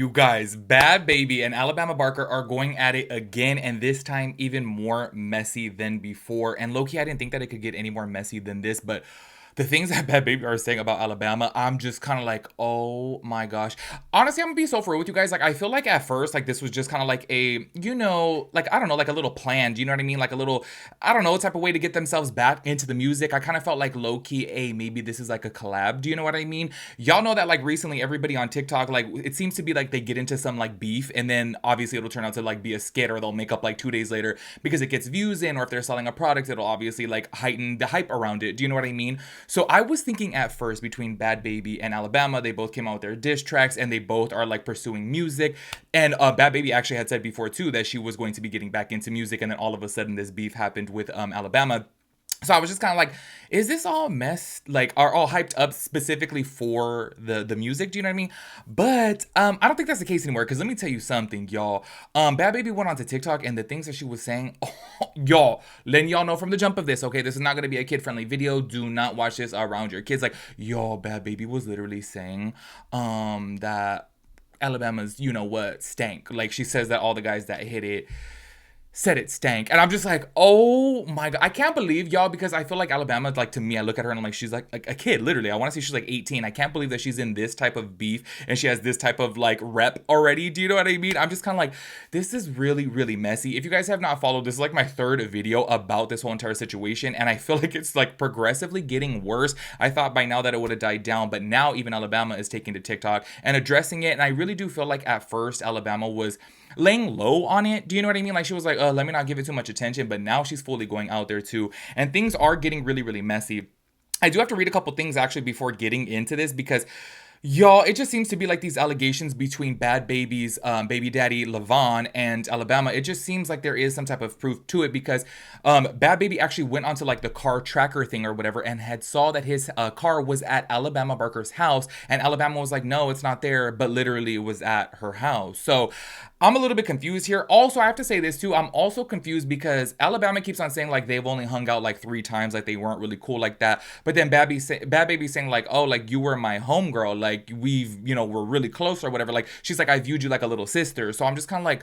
You guys, Bhad Bhabie and Alabama Barker are going at it again, and this time even more messy than before. And low-key, I didn't think that it could get any more messy than this, but the things that Bhad Bhabie are saying about Alabama, I'm just kind of like, oh my gosh. Honestly, I'm gonna be so for real with you guys. Like, I feel like at first, like, this was just kind of like a, like, I don't know, like a little plan. Do you know what I mean? Like a little, I don't know, type of way to get themselves back into the music. I kind of felt like low-key, hey, maybe this is like a collab. Do you know what I mean? Y'all know that like recently everybody on TikTok, like it seems to be like they get into some like beef and then obviously it'll turn out to like be a skit or they'll make up like 2 days later because it gets views in, or if they're selling a product, it'll obviously like heighten the hype around it. Do you know what I mean? So I was thinking at first between Bhad Bhabie and Alabama, they both came out with their diss tracks and they both are like pursuing music. And Bhad Bhabie actually had said before too that she was going to be getting back into music, and then all of a sudden this beef happened with Alabama. So I was just kind of like, is this all messed, like, are all hyped up specifically for the music? Do you know what I mean? But I don't think that's the case anymore, because let me tell you something, y'all. Bhad Bhabie went onto TikTok, and the things that she was saying, oh, y'all, letting y'all know from the jump of this, okay? This is not going to be a kid-friendly video. Do not watch this around your kids. Like, y'all, Bhad Bhabie was literally saying that Alabama's, you know what, stank. Like, she says that all the guys that hit it said it stank. And I'm just like, oh my God. I can't believe y'all, because I feel like Alabama, like, to me, I look at her and I'm like, she's like a kid, literally. I want to say she's like 18. I can't believe that she's in this type of beef and she has this type of like rep already. Do you know what I mean? I'm just kind of like, this is really, really messy. If you guys have not followed, this is like my third video about this whole entire situation. And I feel like it's like progressively getting worse. I thought by now that it would have died down, but now even Alabama is taking to TikTok and addressing it. And I really do feel like at first Alabama was laying low on it. Do you know what I mean? Like, she was like, let me not give it too much attention, but now she's fully going out there too, and things are getting really, really messy. I do have to read a couple things actually before getting into this, because y'all, it just seems to be like these allegations between Bhad Bhabie's baby daddy Levon and Alabama. It just seems like there is some type of proof to it, because Bhad Bhabie actually went onto like the car tracker thing or whatever and had saw that his car was at Alabama Barker's house, and Alabama was like, no, it's not there, but literally it was at her house. So I'm a little bit confused here. Also, I have to say this too. I'm also confused because Alabama keeps on saying like they've only hung out like 3 times, like they weren't really cool like that. But then Bhad Bhabie saying like, oh, like you were my homegirl, like we've, we're really close or whatever. Like she's like, I viewed you like a little sister. So I'm just kind of like,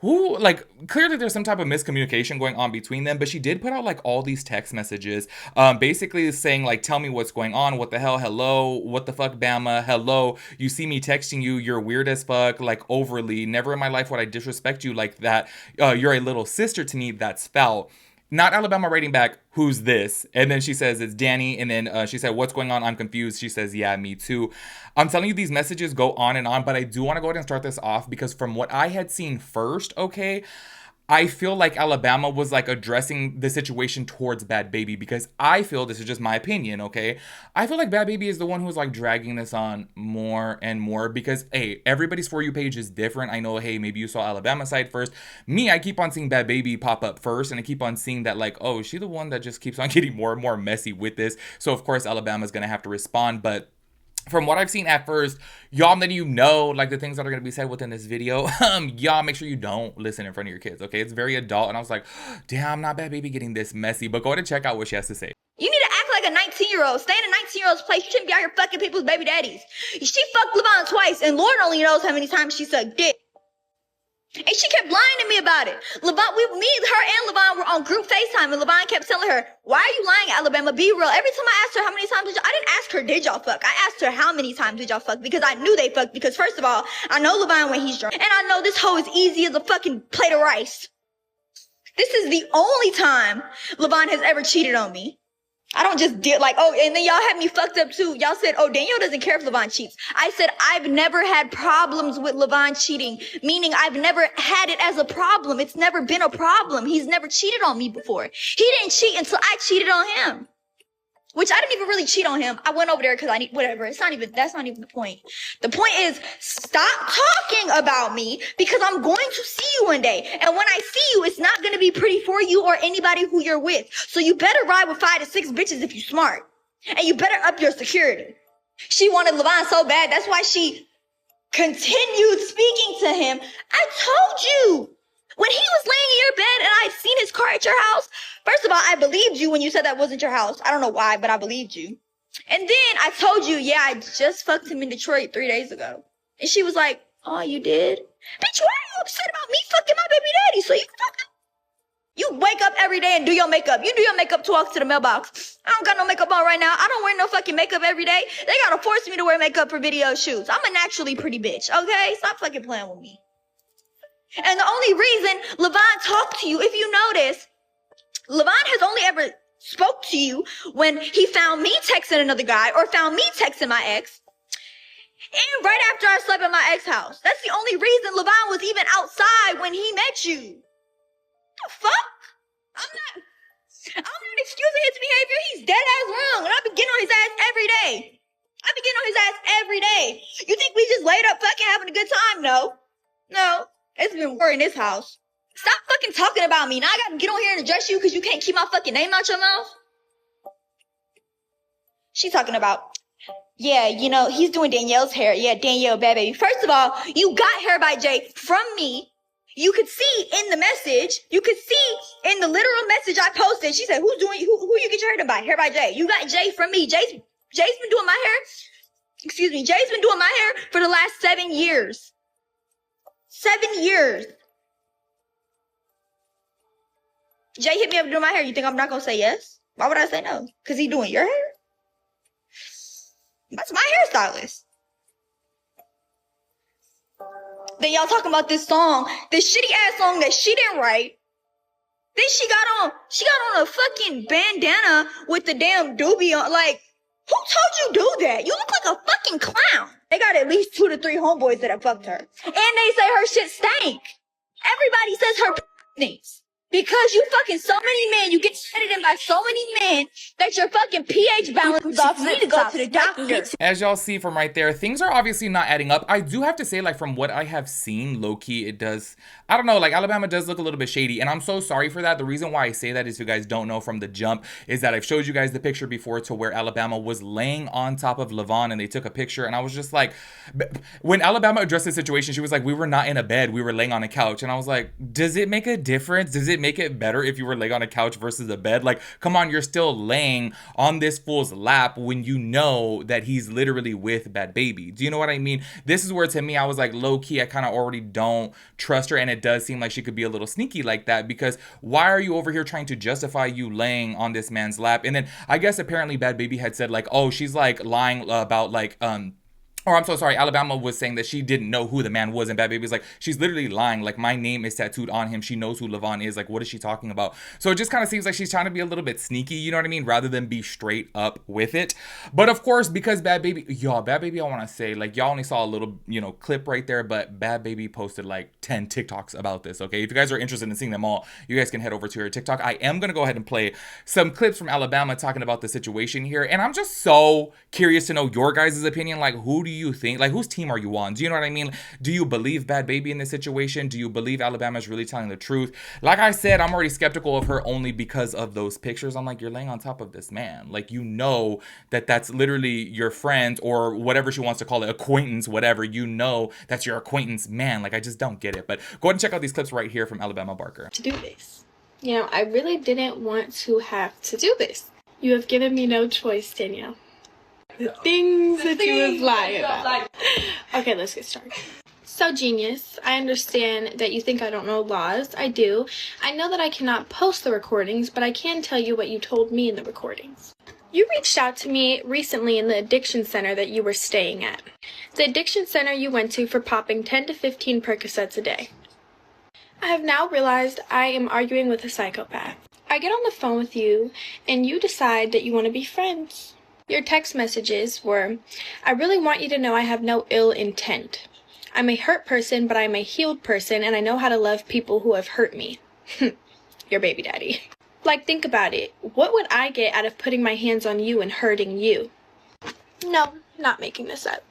who, like, clearly there's some type of miscommunication going on between them, but she did put out like all these text messages, basically saying like, tell me what's going on, what the hell, hello, what the fuck, Bama, hello, you see me texting you, you're weird as fuck, like overly, never in my life would I disrespect you like that, you're a little sister to me, that's foul. Not Alabama writing back, who's this? And then she says, it's Danny. And then she said, what's going on? I'm confused. She says, yeah, me too. I'm telling you, these messages go on and on, but I do want to go ahead and start this off because from what I had seen first, okay, I feel like Alabama was like addressing the situation towards Bhad Bhabie, because I feel, this is just my opinion, okay? I feel like Bhad Bhabie is the one who's like dragging this on more and more, because hey, everybody's For You page is different. I know, hey, maybe you saw Alabama side first. Me, I keep on seeing Bhad Bhabie pop up first, and I keep on seeing that like, oh, is she the one that just keeps on getting more and more messy with this? So of course Alabama's gonna have to respond, but from what I've seen at first, y'all, then like the things that are going to be said within this video, y'all make sure you don't listen in front of your kids, okay? It's very adult, and I was like, damn, not Bhad Bhabie getting this messy, but go ahead and check out what she has to say. You need to act like a 19-year-old. Stay in a 19-year-old's place. You shouldn't be out here fucking people's baby daddies. She fucked Levon twice, and Lord only knows how many times she sucked dick. And she kept lying to me about it. Her and Levon were on group FaceTime, and Levon kept telling her, why are you lying, Alabama? Be real. Every time I asked her how many times I didn't ask her, did y'all fuck? I asked her how many times did y'all fuck? Because I knew they fucked. Because first of all, I know Levon when he's drunk. And I know this hoe is easy as a fucking plate of rice. This is the only time Levon has ever cheated on me. I don't just do like, oh, and then y'all had me fucked up too. Y'all said, oh, Danielle doesn't care if Levon cheats. I said, I've never had problems with Levon cheating, meaning I've never had it as a problem. It's never been a problem. He's never cheated on me before. He didn't cheat until I cheated on him. Which I didn't even really cheat on him. I went over there because I need whatever. That's not even the point. The point is, stop talking about me because I'm going to see you one day. And when I see you, it's not going to be pretty for you or anybody who you're with. So you better ride with 5 to 6 bitches if you smart. And you better up your security. She wanted Levon so bad. That's why she continued speaking to him. I told you. When he was laying in your bed and I'd seen his car at your house, first of all, I believed you when you said that wasn't your house. I don't know why, but I believed you. And then I told you, yeah, I just fucked him in Detroit 3 days ago. And she was like, Oh, you did? Bitch, why are you upset about me fucking my baby daddy? So you wake up every day and do your makeup. You do your makeup to walk to the mailbox. I don't got no makeup on right now. I don't wear no fucking makeup every day. They gotta force me to wear makeup for video shoots. I'm a naturally pretty bitch, okay? Stop fucking playing with me. And the only reason Levon talked to you, if you notice, Levon has only ever spoke to you when he found me texting another guy or found me texting my ex. And right after I slept at my ex house. That's the only reason Levon was even outside when he met you. The fuck? I'm not excusing his behavior. He's dead ass wrong. And I've been getting on his ass every day. You think we just laid up fucking having a good time? No. It's been war in this house. Stop fucking talking about me. Now I gotta get on here and address you because you can't keep my fucking name out your mouth. She's talking about, yeah, you know, he's doing Danielle's hair. Yeah, Danielle, Bhad Bhabie. First of all, you got hair by Jay from me. You could see in the message, you could see in the literal message I posted, she said, who you get your hair done by? Hair by Jay. You got Jay from me. Jay's been doing my hair. Excuse me, Jay's been doing my hair for the last 7 years. 7 years. Jay hit me up to do my hair. You think I'm not gonna say yes? Why would I say no? Because he doing your hair? That's my hairstylist. Then y'all talking about this song, this shitty ass song that she didn't write. Then she got on a fucking bandana with the damn doobie on. Like, who told you do that? You look like a fucking clown. They got at least 2 to 3 homeboys that have fucked her. And they say her shit stank. Everybody says her stinks. Because you fucking so many men, you get edited in by so many men that your fucking pH balance is off. You need to go to the doctor. As y'all see from right there, things are obviously not adding up. I do have to say, like, from what I have seen, low-key, it does, I don't know, like, Alabama does look a little bit shady, and I'm so sorry for that. The reason why I say that is, if you guys don't know from the jump, is that I've showed you guys the picture before to where Alabama was laying on top of Levon, and they took a picture, and I was just like, when Alabama addressed the situation, she was like, we were not in a bed, we were laying on a couch, and I was like, does it make a difference? Does it make it better if you were laying on a couch versus a bed? Like, come on, you're still laying on this fool's lap when you know that he's literally with Bhad Bhabie. Do you know what I mean? This is where, to me, I was like, low-key, I kind of already don't trust her, and it does seem like she could be a little sneaky like that, because why are you over here trying to justify you laying on this man's lap? And then I guess apparently Bhad Bhabie had said, like, oh, she's like lying about, like, or I'm so sorry, Alabama was saying that she didn't know who the man was, and Bhad Bhabie's like, she's literally lying. Like, my name is tattooed on him. She knows who Levon is. Like, what is she talking about? So it just kind of seems like she's trying to be a little bit sneaky, you know what I mean? Rather than be straight up with it. But of course, because Bhad Bhabie, I want to say, like, y'all only saw a little, you know, clip right there, but Bhad Bhabie posted like 10 TikToks about this, okay? If you guys are interested in seeing them all, you guys can head over to her TikTok. I am going to go ahead and play some clips from Alabama talking about the situation here. And I'm just so curious to know your guys' opinion. Like, who do you think, like, whose team are you on? Do you know what I mean? Do you believe Bhad Bhabie in this situation? Do you believe Alabama is really telling the truth? Like I said, I'm already skeptical of her only because of those pictures. I'm like, you're laying on top of this man. Like, you know that that's literally your friend, or whatever she wants to call it, acquaintance, whatever. You know that's your acquaintance man. Like, I just don't get it. But go ahead and check out these clips right here from Alabama Barker. To do this. You know, I really didn't want to have to do this. You have given me no choice, Danielle. The things that you would lie about. Okay, let's get started. So, genius, I understand that you think I don't know laws. I do. I know that I cannot post the recordings, but I can tell you what you told me in the recordings. You reached out to me recently in the addiction center that you were staying at. The addiction center you went to for popping 10 to 15 Percocets a day. I have now realized I am arguing with a psychopath. I get on the phone with you, and you decide that you want to be friends. Your text messages were, I really want you to know I have no ill intent. I'm a hurt person, but I'm a healed person, and I know how to love people who have hurt me. Your baby daddy. Like, think about it. What would I get out of putting my hands on you and hurting you? No, not making this up.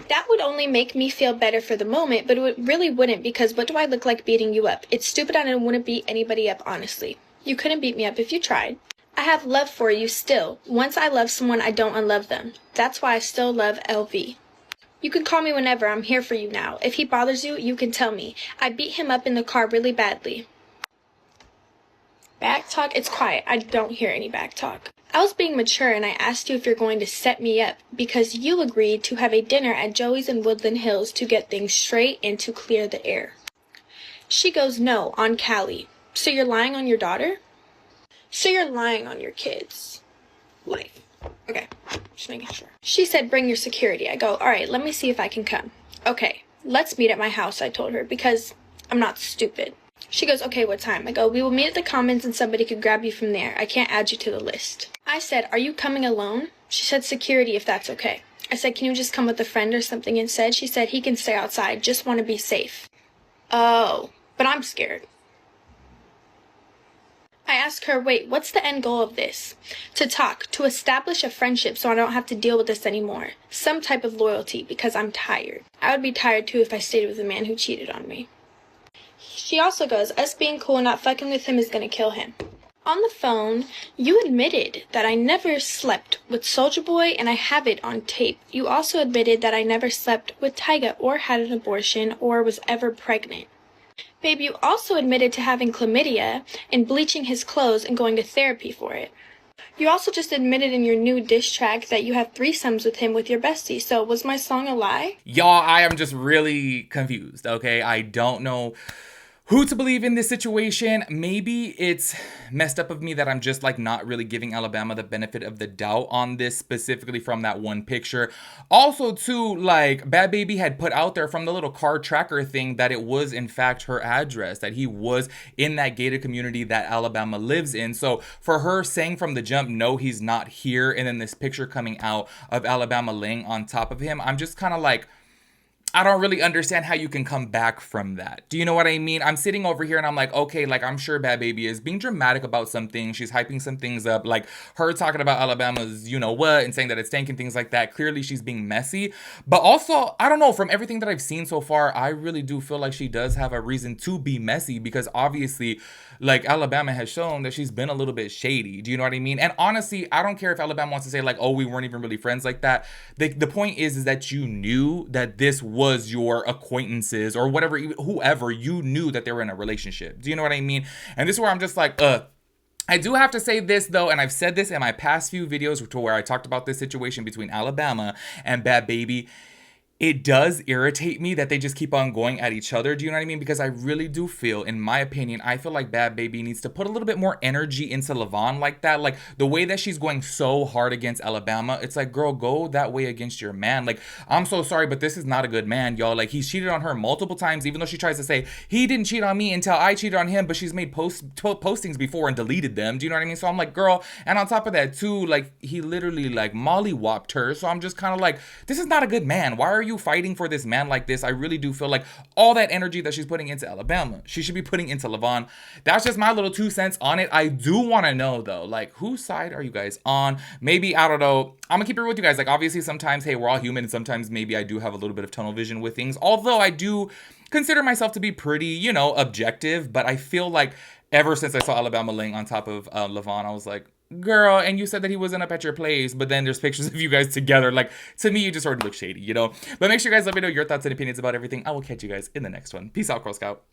That would only make me feel better for the moment, but it really wouldn't, because what do I look like beating you up? It's stupid and I wouldn't beat anybody up, honestly. You couldn't beat me up if you tried. I have love for you still. Once I love someone, I don't unlove them. That's why I still love LV. You can call me whenever. I'm here for you now. If he bothers you, you can tell me. I beat him up in the car really badly. Back talk? It's quiet. I don't hear any back talk. I was being mature and I asked you if you're going to set me up because you agreed to have a dinner at Joey's in Woodland Hills to get things straight and to clear the air. She goes, no, on Callie. So you're lying on your daughter? So you're lying on your kids' life. Okay, just making sure. She said, bring your security. I go, all right, let me see if I can come. Okay, let's meet at my house, I told her, because I'm not stupid. She goes, okay, what time? I go, we will meet at the Commons and somebody could grab you from there. I can't add you to the list. I said, are you coming alone? She said, security, if that's okay. I said, can you just come with a friend or something instead? She said, he can stay outside, just want to be safe. Oh, but I'm scared. I asked her, wait, what's the end goal of this? To talk, to establish a friendship so I don't have to deal with this anymore. Some type of loyalty, because I'm tired. I would be tired too if I stayed with a man who cheated on me. She also goes, us being cool and not fucking with him is gonna kill him. On the phone, you admitted that I never slept with Soulja Boy and I have it on tape. You also admitted that I never slept with Tyga or had an abortion or was ever pregnant. Babe, you also admitted to having chlamydia and bleaching his clothes and going to therapy for it. You also just admitted in your new diss track that you have threesomes with him with your bestie. So was my song a lie? Y'all, I am just really confused, okay? I don't know who to believe in this situation. Maybe it's messed up of me that I'm just like not really giving Alabama the benefit of the doubt on this, specifically from that one picture. Also too, like Bhad Bhabie had put out there from the little car tracker thing that it was in fact her address, that he was in that gated community that Alabama lives in. So for her saying from the jump, no, he's not here, and then this picture coming out of Alabama laying on top of him, I'm just kind of like, I don't really understand how you can come back from that. Do you know what I mean? I'm sitting over here and I'm like, okay, like I'm sure Bhad Bhabie is being dramatic about some things. She's hyping some things up, like her talking about Alabama's you know what and saying that it's tanking, things like that. Clearly she's being messy. But also, I don't know, from everything that I've seen so far, I really do feel like she does have a reason to be messy because obviously, like Alabama has shown that she's been a little bit shady. Do you know what I mean? And honestly, I don't care if Alabama wants to say like, oh, we weren't even really friends like that. The point is that you knew that this was your acquaintances or whatever, whoever, you knew that they were in a relationship. Do you know what I mean? And this is where I'm just like, I do have to say this though, and I've said this in my past few videos to where I talked about this situation between Alabama and Bhad Bhabie. It does irritate me that they just keep on going at each other. Do you know what I mean? Because I really do feel, in my opinion, I feel like Bhad Bhabie needs to put a little bit more energy into Levon like that. Like the way that she's going so hard against Alabama, it's like, girl, go that way against your man. Like, I'm so sorry, but this is not a good man, y'all. Like, he's cheated on her multiple times, even though she tries to say, he didn't cheat on me until I cheated on him, but she's made postings before and deleted them. Do you know what I mean? So I'm like, girl, and on top of that too, like, he literally like mollywopped her. So I'm just kind of like, this is not a good man. Why are you fighting for this man like this? I really do feel like all that energy that she's putting into Alabama, she should be putting into Levon. That's just my little 2 cents on it. I do want to know though, like, whose side are you guys on? Maybe, I don't know, I'm gonna keep it real with you guys. Like, obviously sometimes, hey, we're all human, and sometimes maybe I do have a little bit of tunnel vision with things, although I do consider myself to be pretty, you know, objective. But I feel like ever since I saw Alabama laying on top of Levon, I was like, girl, and you said that he wasn't up at your place, but then there's pictures of you guys together. Like, to me, you just sort of look shady, you know? But make sure you guys let me know your thoughts and opinions about everything. I will catch you guys in the next one. Peace out, Girl Scout.